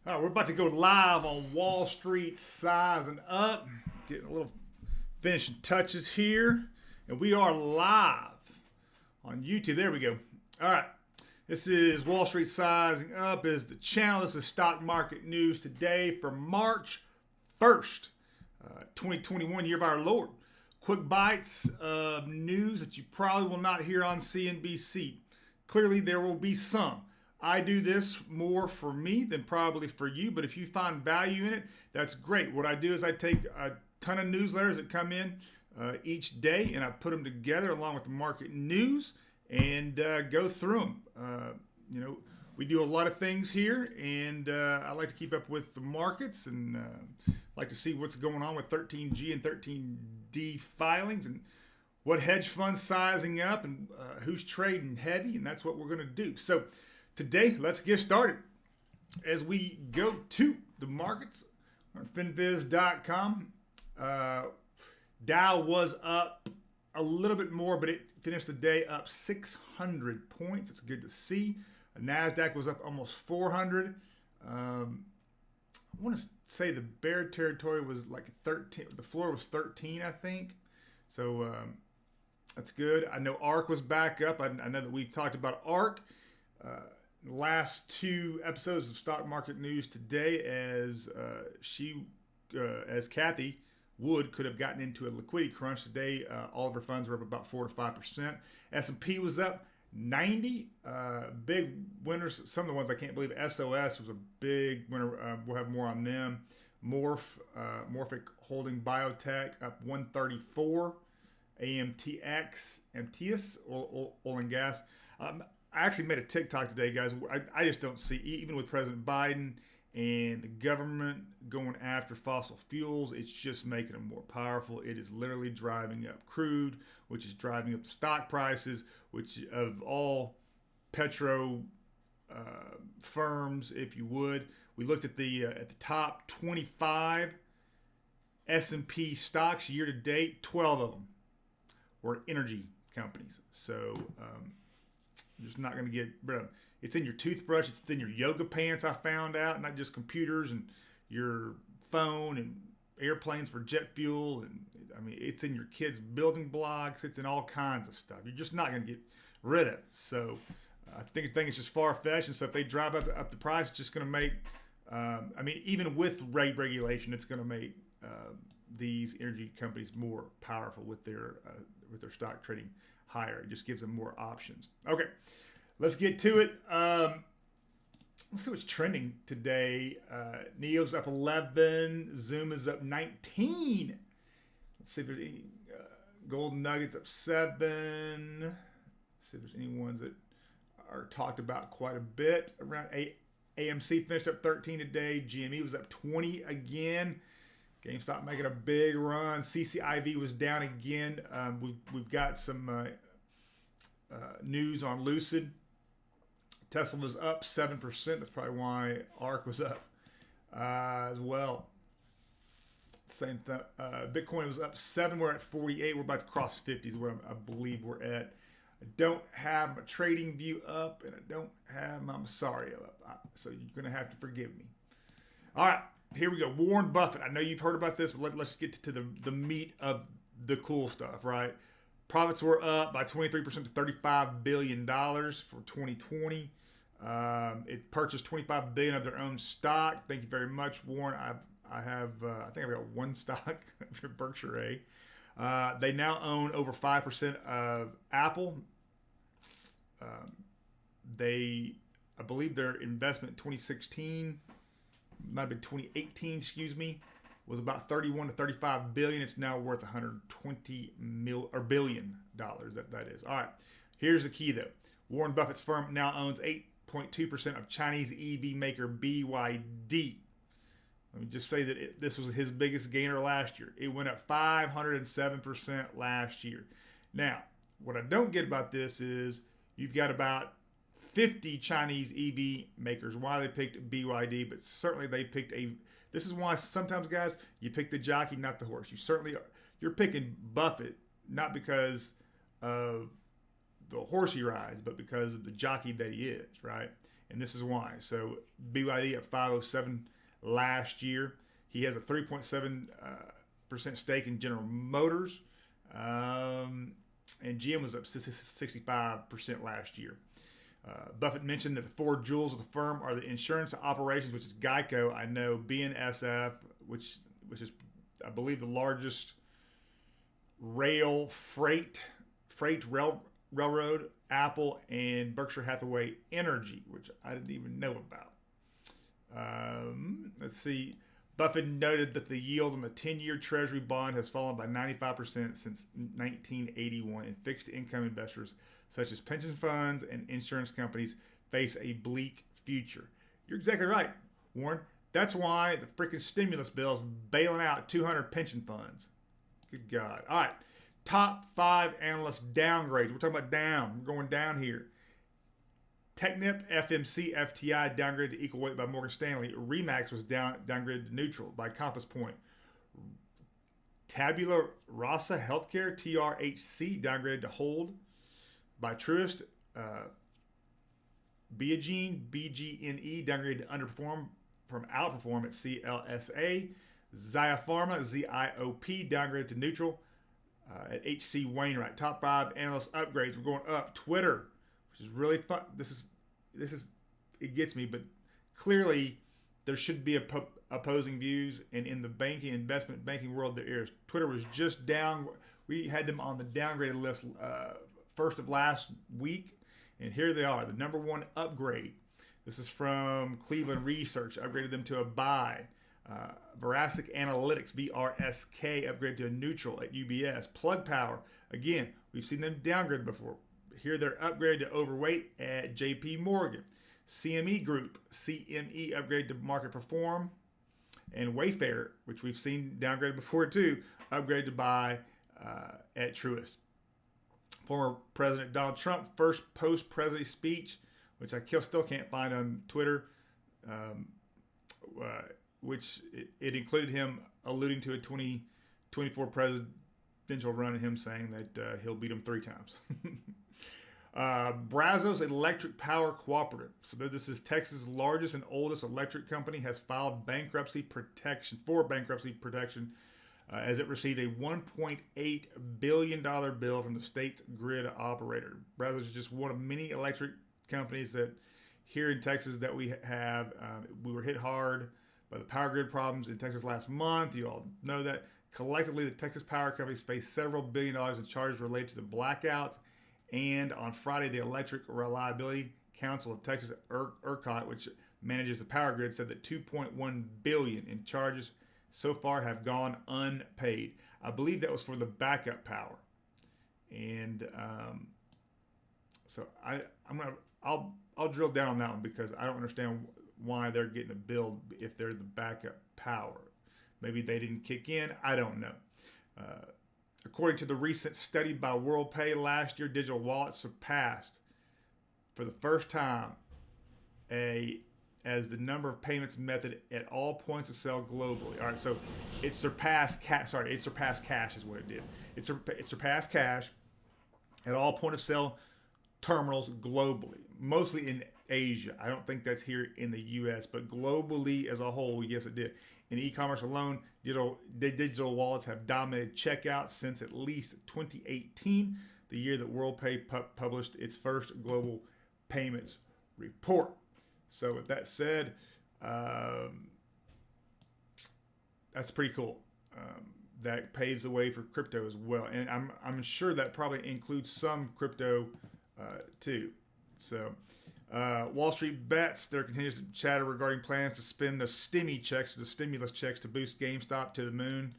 All right, we're about to go live on Wall Street Sizing Up. Getting a little finishing touches here. And we are live on YouTube. There we go. All right. This is Wall Street Sizing Up is the channel. This is stock market news today for March 1st, 2021, year of our Lord. Quick bites of news that you probably will not hear on CNBC. Clearly, there will be some. I do this more for me than probably for you, but if you find value in it, that's great. What I do is I take a ton of newsletters that come in each day, and I put them together along with the market news and go through them. We do a lot of things here, and I like to keep up with the markets and like to see what's going on with 13G and 13D filings and what hedge funds sizing up and who's trading heavy, and that's what we're going to do. So today, let's get started. As we go to the markets on finviz.com, Dow was up a little bit more, but it finished the day up 600 points. It's good to see. NASDAQ was up almost 400. I want to say the bear territory was like 13. The floor was 13, I think. So that's good. I know ARK was back up. I know that we've talked about ARK. Last two episodes of Stock Market News today, as Kathy Wood could have gotten into a liquidity crunch today. All of her funds were up about 4 to 5%. S&P was up 90. Big winners. Some of the ones I can't believe. SOS was a big winner. We'll have more on them. Morphic Holding Biotech up 134. AMTX, oil and gas. I actually made a TikTok today, guys. I just don't see, even with President Biden and the government going after fossil fuels, it's just making them more powerful. It is literally driving up crude, which is driving up stock prices, which of all petro firms, if you would. We looked at the top 25 S&P stocks year to date. 12 of them were energy companies. So you're just not going to get rid of them. It's in your toothbrush. It's in your yoga pants, I found out, not just computers and your phone and airplanes for jet fuel. And I mean, it's in your kids' building blocks. It's in all kinds of stuff. You're just not going to get rid of it. So I think it's just far-fetched. And so if they drive up the price, it's just going to make, even with rate regulation, it's going to make these energy companies more powerful with their stock trading higher. It just gives them more options. Okay, let's get to it. Let's see what's trending today. NEO's up 11. Zoom is up 19. Let's see if there's any golden nuggets up 7. Let's see if there's any ones that are talked about quite a bit. Around AMC finished up 13 today. GME was up 20 again. GameStop making a big run. CCIV was down again. We've got some news on Lucid. Tesla was up 7%. That's probably why ARK was up as well. Same thing. Bitcoin was up 7. We're at 48. We're about to cross 50 is where I believe we're at. I don't have my trading view up, and I don't have my Masario up. So you're going to have to forgive me. All right. Here we go. Warren Buffett. I know you've heard about this, but let's get to the meat of the cool stuff, right? Profits were up by 23% to $35 billion for 2020. It purchased $25 billion of their own stock. Thank you very much, Warren. I think I've got one stock for Berkshire. They now own over 5% of Apple. I believe their investment in 2016, might have been 2018, was about 31 to 35 billion. It's now worth 120 billion dollars. That is. All right. Here's the key though. Warren Buffett's firm now owns 8.2% of Chinese EV maker BYD. Let me just say that this was his biggest gainer last year. It went up 507% last year. Now, what I don't get about this is you've got about 50 Chinese EV makers. Why they picked BYD, but certainly they picked this is why sometimes, guys, you pick the jockey, not the horse. You're picking Buffett, not because of the horse he rides, but because of the jockey that he is, right? and this is why. So BYD at 507 last year. He has a 3.7% stake in General Motors, and GM was up 65% last year. Buffett mentioned that the four jewels of the firm are the insurance operations, which is Geico, I know, BNSF, which is, I believe, the largest freight railroad, Apple, and Berkshire Hathaway Energy, which I didn't even know about. Let's see. Buffett noted that the yield on the 10-year Treasury bond has fallen by 95% since 1981, and fixed income investors such as pension funds and insurance companies face a bleak future. You're exactly right, Warren. That's why the freaking stimulus bill is bailing out 200 pension funds. Good God. All right. Top 5 analyst downgrades. We're talking about down. We're going down here. TechnipFMC FTI downgraded to equal weight by Morgan Stanley. Remax was downgraded to neutral by Compass Point. Tabula Rasa HealthCare TRHC downgraded to hold by Truist. BeiGene BGNE downgraded to underperform from Outperform at CLSA. Ziopharm ZIOP downgraded to neutral at HC Wainwright. Top 5 analyst upgrades. We're going up. Twitter, which is really fun. This is it gets me, but clearly there should be opposing views, and in the investment banking world there is. Twitter was just down. We had them on the downgraded list first of last week, and here they are, the number 1 upgrade. This is from Cleveland Research. Upgraded them to a buy. Verasic Analytics, VRSK, upgraded to a neutral at UBS. Plug Power, again, we've seen them downgrade before. Here they're upgraded to overweight at JP Morgan. CME Group, CME upgraded to market perform. And Wayfair, which we've seen downgraded before too, upgraded to buy at Truist. Former President Donald Trump, first post-presidency speech, which I still can't find on Twitter, which it included him alluding to a 2024 presidential run and him saying that he'll beat him 3 times. Brazos Electric Power Cooperative. So this is Texas' largest and oldest electric company, has filed bankruptcy protection as it received a $1.8 billion bill from the state's grid operator. Brazos is just one of many electric companies that here in Texas that we have. We were hit hard by the power grid problems in Texas last month. You all know that. Collectively, the Texas power companies face several $1 billion in charges related to the blackouts. And on Friday, the Electric Reliability Council of Texas, ERCOT, which manages the power grid, said that $2.1 billion in charges so far have gone unpaid. I believe that was for the backup power. And so I'll drill down on that one because I don't understand why they're getting a bill if they're the backup power. Maybe they didn't kick in. I don't know. According to the recent study by WorldPay last year, digital wallets surpassed for the first time as the number of payments method at all points of sale globally. All right, so it surpassed cash. It surpassed cash is what it did. It surpassed cash at all point of sale terminals globally, mostly in Asia. I don't think that's here in the U.S., but globally as a whole, yes, it did. In e-commerce alone, digital wallets have dominated checkout since at least 2018, the year that WorldPay published its first global payments report. So with that said, that's pretty cool. That paves the way for crypto as well, and I'm sure that probably includes some crypto too. So. Wall Street bets. There continues to chatter regarding plans to spend the stimulus checks to boost GameStop to the moon.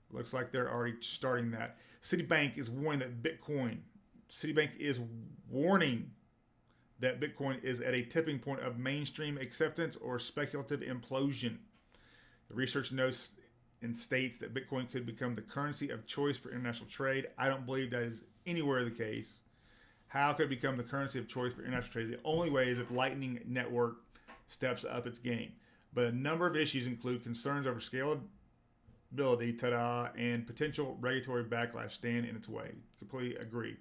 Looks like they're already starting that. Citibank is warning that Bitcoin is at a tipping point of mainstream acceptance or speculative implosion. The research notes and states that Bitcoin could become the currency of choice for international trade. I don't believe that is anywhere the case. How could it become the currency of choice for international trade? The only way is if Lightning Network steps up its game. But a number of issues include concerns over scalability, and potential regulatory backlash stand in its way. Completely agree.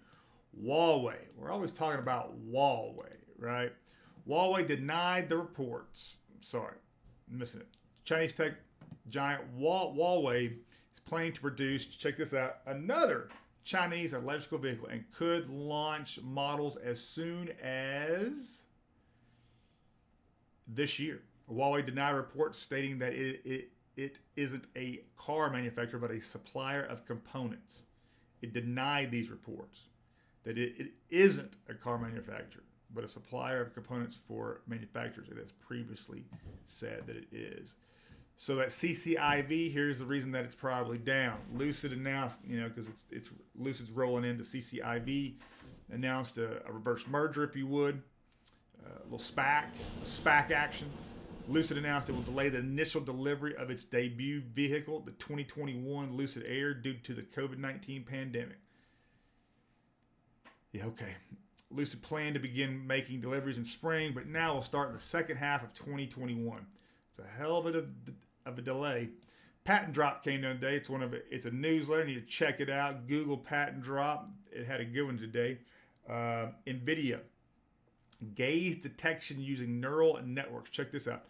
Huawei. We're always talking about Huawei, right? Huawei denied the reports. Sorry, I'm missing it. Chinese tech giant Huawei is planning to produce, check this out, another Chinese electrical vehicle and could launch models as soon as this year. Huawei denied reports stating that it isn't a car manufacturer but a supplier of components. It denied these reports that it isn't a car manufacturer but a supplier of components for manufacturers. It has previously said that it is. So that CCIV, here's the reason that it's probably down. Lucid announced, because it's Lucid's rolling into CCIV, announced a reverse merger, if you would, a little SPAC action. Lucid announced it will delay the initial delivery of its debut vehicle, the 2021 Lucid Air, due to the COVID-19 pandemic. Yeah, okay. Lucid planned to begin making deliveries in spring, but now will start in the second half of 2021. It's a hell of a delay. Patent Drop came down today. It's a newsletter. You need to check it out. Google Patent Drop. It had a good one today. NVIDIA. Gaze detection using neural networks. Check this out.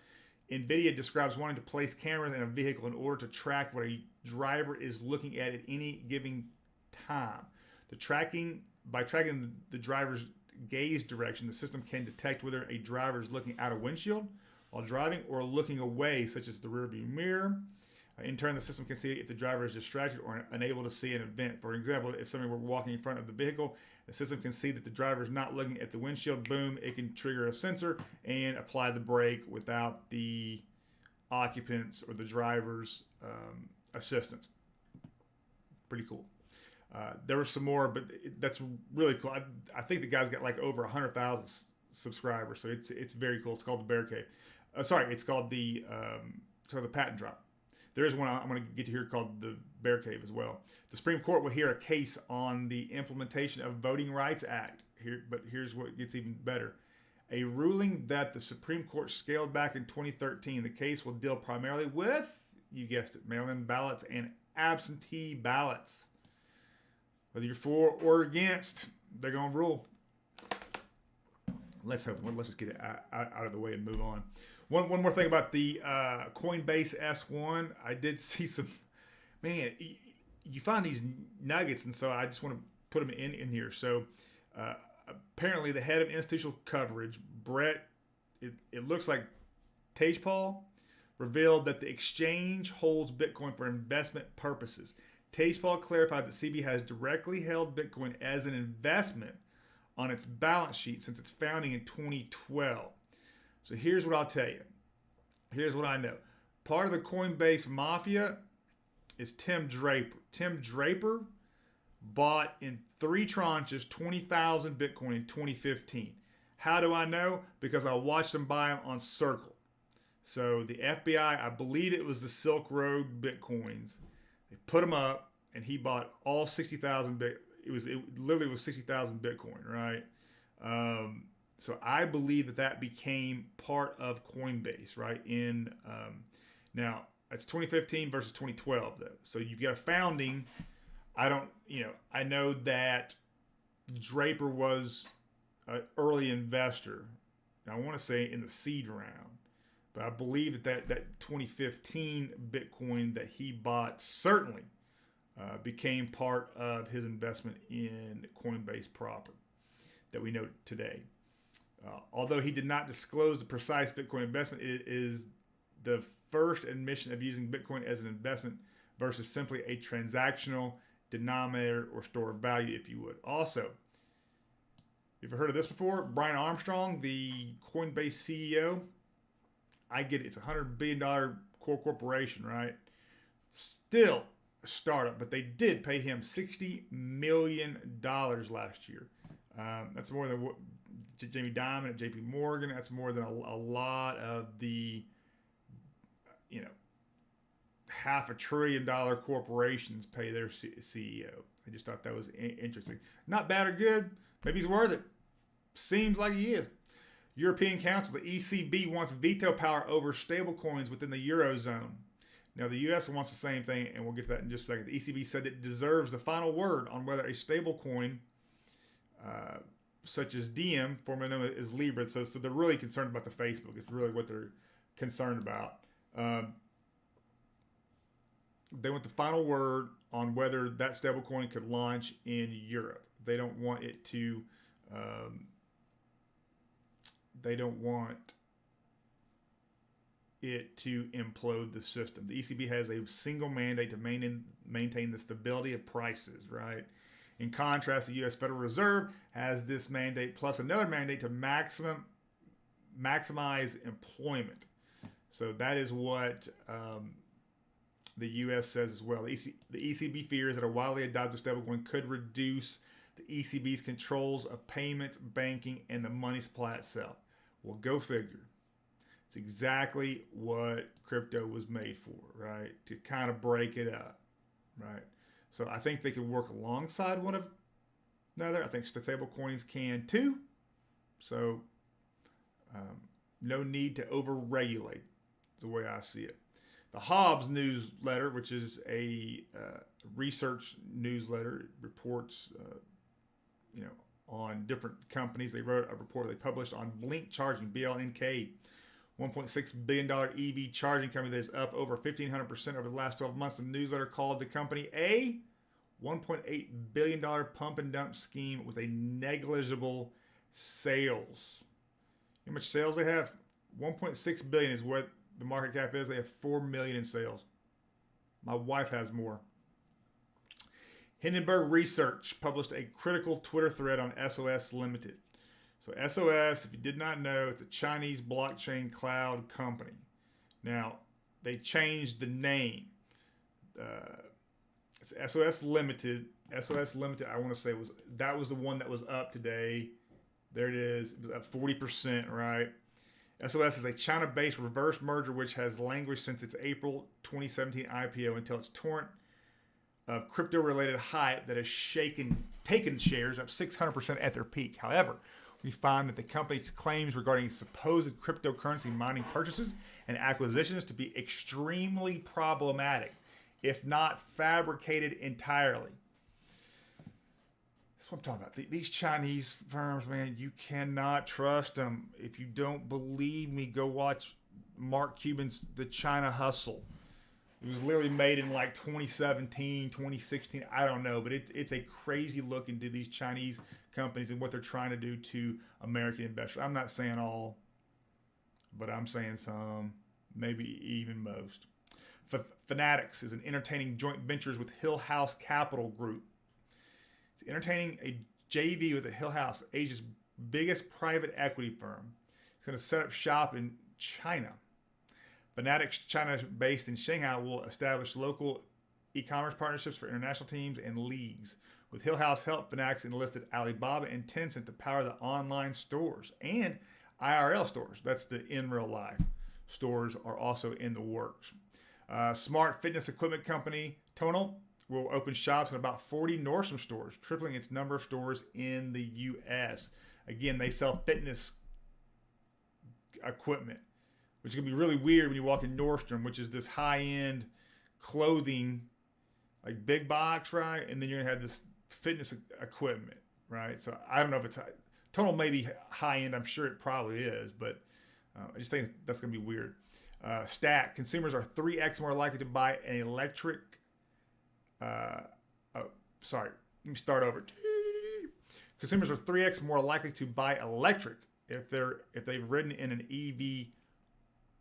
NVIDIA describes wanting to place cameras in a vehicle in order to track what a driver is looking at any given time. By tracking the driver's gaze direction, the system can detect whether a driver is looking out a windshield while driving or looking away, such as the rearview mirror. In turn, the system can see if the driver is distracted or unable to see an event. For example, if somebody were walking in front of the vehicle, the system can see that the driver is not looking at the windshield. Boom, it can trigger a sensor and apply the brake without the occupant's or the driver's assistance. Pretty cool. There were some more, but that's really cool. I think the guy's got like over 100,000 subscribers, so it's very cool. It's called the Bear Cave. It's called the Patent Drop. There is one I'm going to get to here called the Bear Cave as well. The Supreme Court will hear a case on the implementation of Voting Rights Act. But here's what gets even better. A ruling that the Supreme Court scaled back in 2013. The case will deal primarily with, you guessed it, mail-in ballots and absentee ballots. Whether you're for or against, they're going to rule. Let's just get it out of the way and move on. One more thing about the Coinbase S1. I did see some, man, you find these nuggets, and so I just want to put them in here. So apparently the head of institutional coverage, Brett, it looks like Tejpal, revealed that the exchange holds Bitcoin for investment purposes. Tejpal clarified that CB has directly held Bitcoin as an investment on its balance sheet since its founding in 2012. So here's what I'll tell you. Here's what I know. Part of the Coinbase mafia is Tim Draper. Tim Draper bought in 3 tranches 20,000 Bitcoin in 2015. How do I know? Because I watched him buy them on Circle. So the FBI, I believe it was the Silk Road Bitcoins. They put them up, and he bought all 60,000 Bitcoin. It literally was 60,000 Bitcoin, right? So I believe that became part of Coinbase, right? Now it's 2015 versus 2012, though. So you've got a founding. I know that Draper was an early investor. Now, I want to say in the seed round, but I believe that 2015 Bitcoin that he bought certainly became part of his investment in Coinbase proper that we know today. Although he did not disclose the precise Bitcoin investment, it is the first admission of using Bitcoin as an investment versus simply a transactional denominator or store of value, if you would. Also, you ever heard of this before? Brian Armstrong, the Coinbase CEO. I get it. It's a $100 billion core corporation, right? Still a startup, but they did pay him $60 million last year. That's more than what Jamie Dimon at JP Morgan. That's more than a lot of the, $500 billion corporations pay their CEO. I just thought that was interesting. Not bad or good. Maybe he's worth it. Seems like he is. European Council, the ECB wants veto power over stablecoins within the Eurozone. Now, the U.S. wants the same thing, and we'll get to that in just a second. The ECB said it deserves the final word on whether a stablecoin such as Diem, formerly known as Libra. So they're really concerned about the Facebook. It's really what they're concerned about. They want the final word on whether that stablecoin could launch in Europe. They don't want it to. They don't want it to implode the system. The ECB has a single mandate to maintain the stability of prices, right? In contrast, the U.S. Federal Reserve has this mandate plus another mandate to maximize employment. So that is what the U.S. says as well. The ECB fears that a widely adopted stablecoin could reduce the ECB's controls of payments, banking, and the money supply itself. Well, go figure. It's exactly what crypto was made for, right? To kind of break it up, right? So I think they can work alongside one another. I think stable coins can too. So no need to over-regulate is the way I see it. The Hobbs newsletter, which is a research newsletter, reports on different companies. They wrote a report they published on Blink Charging, BLNK, $1.6 billion EV charging company that is up over 1,500% over the last 12 months. The newsletter called the company a $1.8 billion pump and dump scheme with a negligible sales. How much sales they have? 1.6 billion is what the market cap is. They have 4 million in sales. My wife has more. Hindenburg Research published a critical Twitter thread on SOS Limited. So SOS, if you did not know, it's a Chinese blockchain cloud company. Now, they changed the name. It's SOS Limited. SOS Limited, I want to say, was the one that was up today. There it is. It was up 40%, right? SOS is a China-based reverse merger which has languished since its April 2017 IPO until its torrent of crypto-related hype that has taken shares up 600% at their peak. However, we find that the company's claims regarding supposed cryptocurrency mining purchases and acquisitions to be extremely problematic, if not fabricated entirely. That's what I'm talking about. These Chinese firms, man, you cannot trust them. If you don't believe me, go watch Mark Cuban's The China Hustle. It was literally made in like 2017, 2016. I don't know, but it's a crazy look into these Chinese companies and what they're trying to do to American investors. I'm not saying all, but I'm saying some, maybe even most. Fanatics is an entertaining joint ventures with Hill House Capital Group. It's entertaining a JV with the Hill House, Asia's biggest private equity firm. It's going to set up shop in China. Fanatics China, based in Shanghai, will establish local e-commerce partnerships for international teams and leagues. With Hill House help, Fanatics enlisted Alibaba and Tencent to power the online stores and IRL stores. That's the in real life. Stores are also in the works. Smart fitness equipment company Tonal will open shops in about 40 Nordstrom stores, tripling its number of stores in the U.S. Again, they sell fitness equipment, which can be really weird when you walk in Nordstrom, which is this high-end clothing, like big box, right? And then you're going to have this fitness equipment, right? So I don't know if it's Tonal may be high-end. I'm sure it probably is, but I just think that's going to be weird. Stat, consumers are 3x more likely to buy an electric... let me start over. Consumers are 3x more likely to buy electric if they've ridden in an EV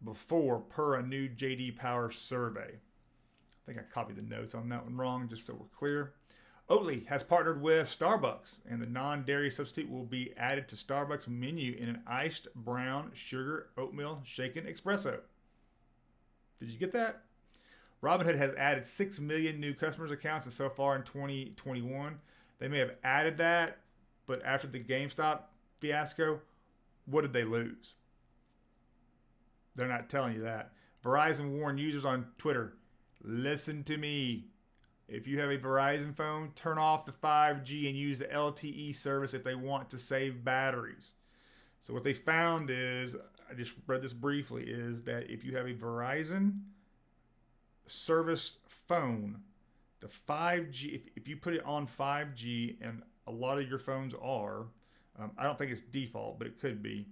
before, per a new JD Power survey. I think I copied the notes on that one wrong, just so we're clear. Oatly has partnered with Starbucks, and the non-dairy substitute will be added to Starbucks menu in an iced brown sugar oatmeal shaken espresso. Did you get that? Robinhood has added 6 million new customers accounts, and so far in 2021, they may have added that, but after the GameStop fiasco, what did they lose? They're not telling you that. Verizon warned users on Twitter, listen to me. If you have a Verizon phone, turn off the 5G and use the LTE service if they want to save batteries. So what they found is, I just read this briefly, is that if you have a Verizon service phone, the 5G, if you put it on 5G, and a lot of your phones are, I don't think it's default, but it could be.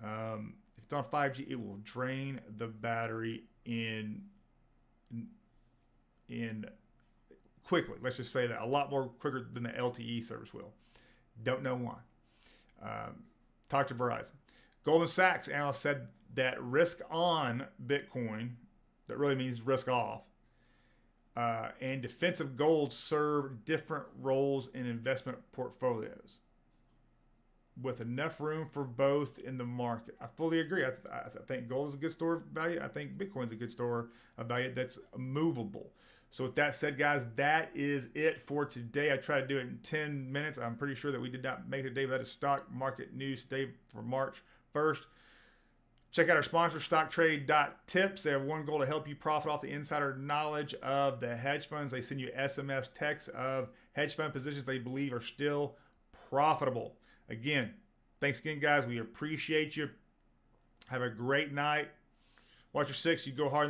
If it's on 5G, it will drain the battery in quickly. Let's just say that a lot more quicker than the LTE service will. Don't know why. Talk to Verizon. Goldman Sachs analyst said that risk on Bitcoin, that really means risk off, and defensive gold serve different roles in investment portfolios with enough room for both in the market. I fully agree. I think gold is a good store of value. I think Bitcoin's a good store of value that's movable. So with that said, guys, that is it for today. I tried to do it in 10 minutes. I'm pretty sure that we did not make it today, but that is stock market news today for March 1st. Check out our sponsor, stocktrade.tips. They have one goal to help you profit off the insider knowledge of the hedge funds. They send you SMS texts of hedge fund positions they believe are still profitable. Again, thanks again, guys. We appreciate you. Have a great night. Watch your six. You go hard.